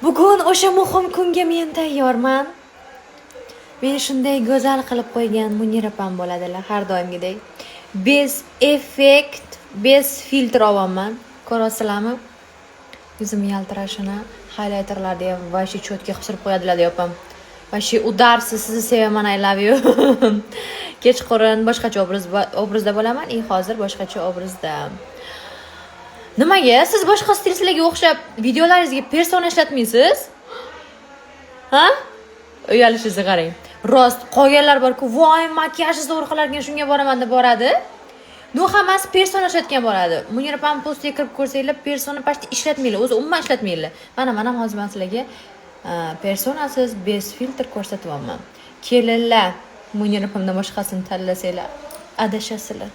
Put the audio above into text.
Bugun o'sha muhim kunga men tayyorman. Meni shunday go'zal qilib qo'ygan Munira opam bo'ladilar har doimgidek. Bez effekt, bez filtr olaman. Ko'rasizlarmi? Yuzim yaltirashini, highlighterlarni ham vashi cho'tga qisirib qo'yadilar deyapam. Vashi udarsiz, sizni sevaman, I love you. Kechqurun boshqacha obrazda bo'laman, hozir boshqacha obrazda. Nimaga siz boshqa stilistlarga o'xshab videolaringizga persona ishlatmaysiz? Ha? Uyalishingizni qarang. Rost qolganlar bor-ku, voy makiyajni zo'r qilarkan, shunga boraman deb boradi. Bu hammasi persona ishlatgan bo'ladi. Munira opam postiga kirib ko'rsanglar, persona pasti ishlatmaylar, o'zi umuman ishlatmaylar. Mana hozir men sizlarga personasiz bez filtr ko'rsatyapman. Kelinlar, Munira opamdan boshqasini tanlasanglar, adashasizlar.